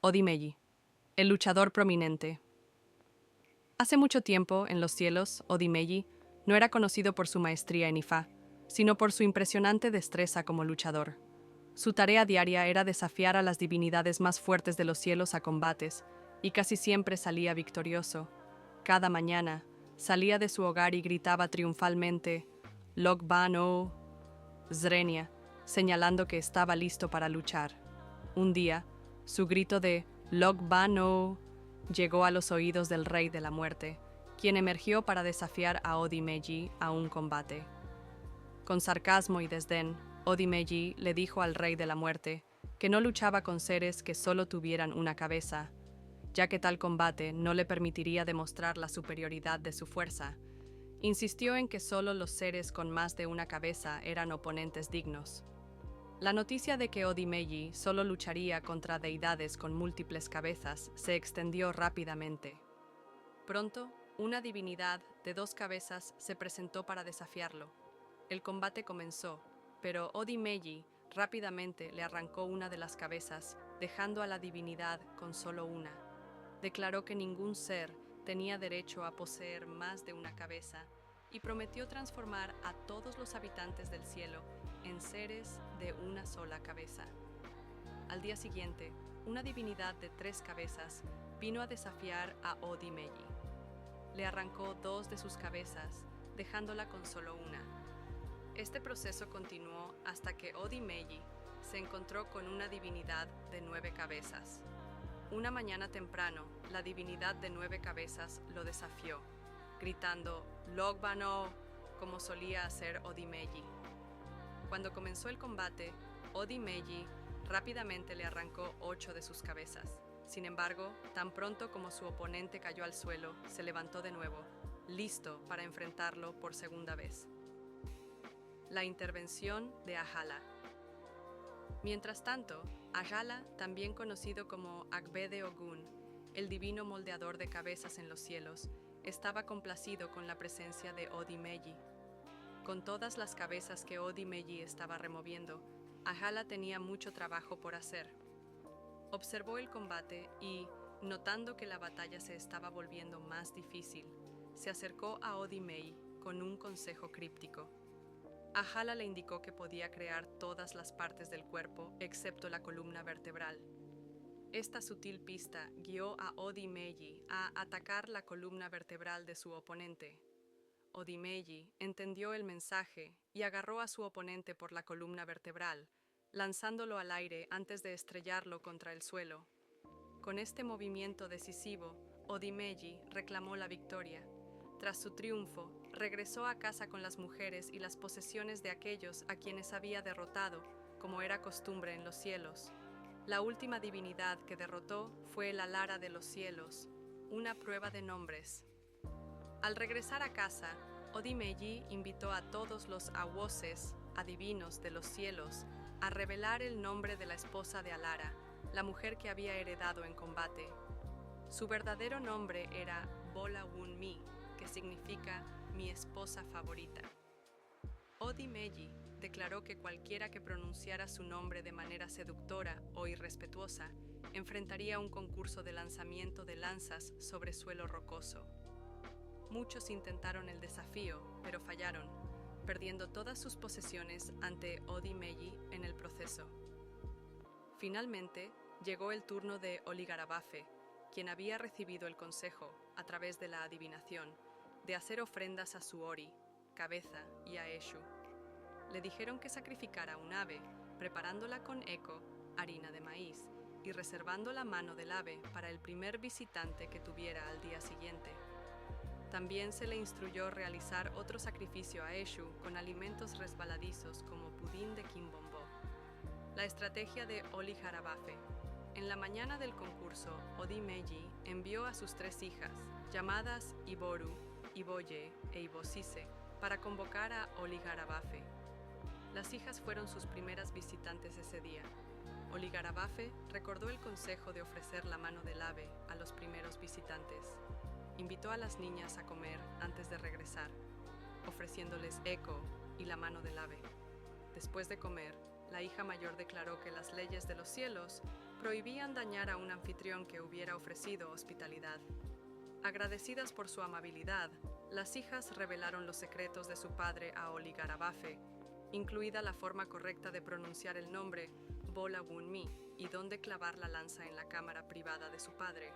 Odimeyi, el luchador prominente. Hace mucho tiempo, en los cielos, Odimeyi no era conocido por su maestría en Ifá, sino por su impresionante destreza como luchador. Su tarea diaria era desafiar a las divinidades más fuertes de los cielos a combates, y casi siempre salía victorioso. Cada mañana, salía de su hogar y gritaba triunfalmente, Logban o Zrenia, señalando que estaba listo para luchar. Un día, su grito de Logban o llegó a los oídos del Rey de la Muerte, quien emergió para desafiar a Odimeyi a un combate. Con sarcasmo y desdén, Odimeyi le dijo al Rey de la Muerte que no luchaba con seres que solo tuvieran una cabeza, ya que tal combate no le permitiría demostrar la superioridad de su fuerza. Insistió en que solo los seres con más de una cabeza eran oponentes dignos. La noticia de que Odimeyi solo lucharía contra deidades con múltiples cabezas se extendió rápidamente. Pronto, una divinidad de 2 cabezas se presentó para desafiarlo. El combate comenzó, pero Odimeyi rápidamente le arrancó una de las cabezas, dejando a la divinidad con solo una. Declaró que ningún ser tenía derecho a poseer más de una cabeza y prometió transformar a todos los habitantes del cielo en seres de una sola cabeza. Al día siguiente, una divinidad de 3 cabezas vino a desafiar a Odimeyi. Le arrancó 2 de sus cabezas, dejándola con solo una. Este proceso continuó hasta que Odimeyi se encontró con una divinidad de 9 cabezas. Una mañana temprano, la divinidad de 9 cabezas lo desafió, gritando Logbano, como solía hacer Odimeyi. Cuando comenzó el combate, Odimeyi rápidamente le arrancó 8 de sus cabezas. Sin embargo, tan pronto como su oponente cayó al suelo, se levantó de nuevo, listo para enfrentarlo por segunda vez. La intervención de Ahala. Mientras tanto, Ahala, también conocido como Agbede Ogun, el divino moldeador de cabezas en los cielos, estaba complacido con la presencia de Odimeyi. Con todas las cabezas que Odimeyi estaba removiendo, Ahala tenía mucho trabajo por hacer. Observó el combate y, notando que la batalla se estaba volviendo más difícil, se acercó a Odimeyi con un consejo críptico. Ahala le indicó que podía crear todas las partes del cuerpo excepto la columna vertebral. Esta sutil pista guió a Odimeyi a atacar la columna vertebral de su oponente. Odimeyi entendió el mensaje y agarró a su oponente por la columna vertebral, lanzándolo al aire antes de estrellarlo contra el suelo. Con este movimiento decisivo, Odimeyi reclamó la victoria. Tras su triunfo, regresó a casa con las mujeres y las posesiones de aquellos a quienes había derrotado, como era costumbre en los cielos. La última divinidad que derrotó fue el Alara de los cielos, una prueba de nombres. Al regresar a casa, Odimeyi invitó a todos los awoses, adivinos de los cielos, a revelar el nombre de la esposa de Alara, la mujer que había heredado en combate. Su verdadero nombre era Bola Wun-mi, que significa mi esposa favorita. Odimeyi declaró que cualquiera que pronunciara su nombre de manera seductora o irrespetuosa enfrentaría un concurso de lanzamiento de lanzas sobre suelo rocoso. Muchos intentaron el desafío, pero fallaron, perdiendo todas sus posesiones ante Odimeyi en el proceso. Finalmente, llegó el turno de Oligarabafe, quien había recibido el consejo, a través de la adivinación, de hacer ofrendas a su Ori, cabeza, y a Eshu. Le dijeron que sacrificara un ave, preparándola con eco, harina de maíz, y reservando la mano del ave para el primer visitante que tuviera al día siguiente. También se le instruyó realizar otro sacrificio a Eshu con alimentos resbaladizos como pudín de Kimbombó. La estrategia de Oligarabafe. En la mañana del concurso, Odimeyi envió a sus 3 hijas, llamadas Iboru, Iboye e Ibosise, para convocar a Oligarabafe. Las hijas fueron sus primeras visitantes ese día. Oligarabafe recordó el consejo de ofrecer la mano del ave a los primeros visitantes. Invitó a las niñas a comer antes de regresar, ofreciéndoles eco y la mano del ave. Después de comer, la hija mayor declaró que las leyes de los cielos prohibían dañar a un anfitrión que hubiera ofrecido hospitalidad. Agradecidas por su amabilidad, las hijas revelaron los secretos de su padre a Oligarabafe, incluida la forma correcta de pronunciar el nombre Bola Wunmi y dónde clavar la lanza en la cámara privada de su padre.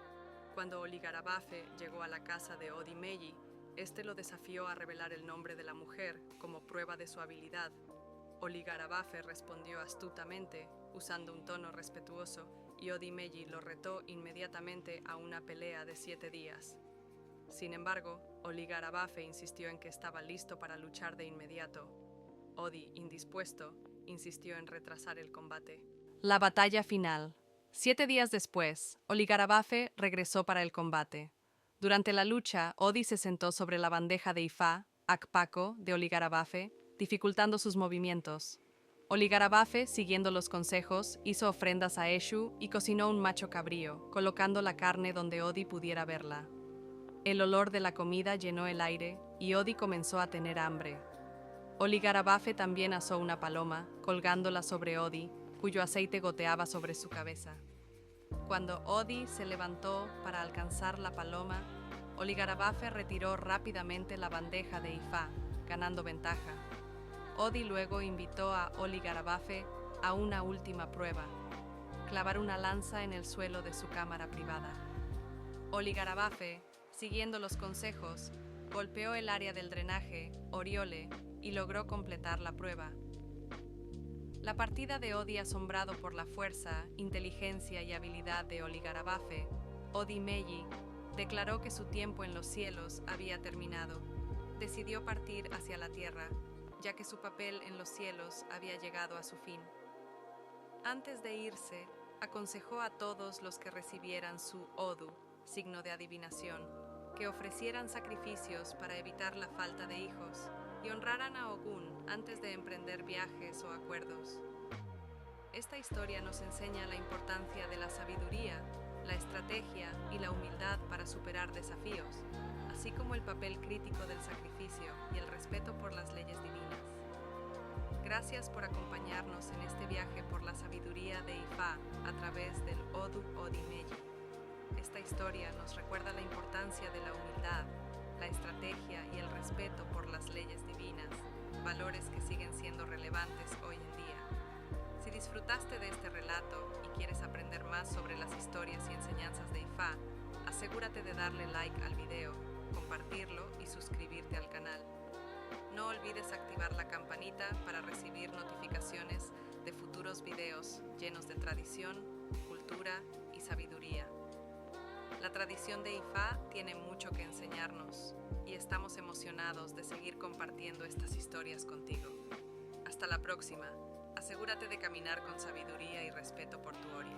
Cuando Oligarabafe llegó a la casa de Odimeyi, este lo desafió a revelar el nombre de la mujer como prueba de su habilidad. Oligarabafe respondió astutamente, usando un tono respetuoso, y Odimeyi lo retó inmediatamente a una pelea de 7 días. Sin embargo, Oligarabafe insistió en que estaba listo para luchar de inmediato. Odi, indispuesto, insistió en retrasar el combate. La batalla final. 7 días después, Oligarabafe regresó para el combate. Durante la lucha, Odi se sentó sobre la bandeja de Ifá, Akpako, de Oligarabafe, dificultando sus movimientos. Oligarabafe, siguiendo los consejos, hizo ofrendas a Eshu y cocinó un macho cabrío, colocando la carne donde Odi pudiera verla. El olor de la comida llenó el aire y Odi comenzó a tener hambre. Oligarabafe también asó una paloma, colgándola sobre Odi, cuyo aceite goteaba sobre su cabeza. Cuando Odi se levantó para alcanzar la paloma, Oligarabafe retiró rápidamente la bandeja de Ifá, ganando ventaja. Odi luego invitó a Oligarabafe a una última prueba: clavar una lanza en el suelo de su cámara privada. Oligarabafe, siguiendo los consejos, golpeó el área del drenaje, Oriole, y logró completar la prueba. La partida de Odi, asombrado por la fuerza, inteligencia y habilidad de Oligarabafe, Odimeyi, declaró que su tiempo en los cielos había terminado. Decidió partir hacia la tierra, ya que su papel en los cielos había llegado a su fin. Antes de irse, aconsejó a todos los que recibieran su Odu, signo de adivinación, que ofrecieran sacrificios para evitar la falta de hijos y honraran a Ogún antes de emprender viajes o acuerdos. Esta historia nos enseña la importancia de la sabiduría, la estrategia y la humildad para superar desafíos, así como el papel crítico del sacrificio y el respeto por las leyes divinas. Gracias por acompañarnos en este viaje por la sabiduría de Ifá a través del Odu Odimeyi. Esta historia nos recuerda la importancia de la humildad, la estrategia y el respeto por las leyes divinas, valores que siguen siendo relevantes hoy en día. Si disfrutaste de este relato y quieres aprender más sobre las historias y enseñanzas de Ifá, asegúrate de darle like al video, compartirlo y suscribirte al canal. No olvides activar la campanita para recibir notificaciones de futuros videos llenos de tradición, cultura y sabiduría. La tradición de Ifá tiene mucho que enseñarnos y estamos emocionados de seguir compartiendo estas historias contigo. Hasta la próxima. Asegúrate de caminar con sabiduría y respeto por tu Ori.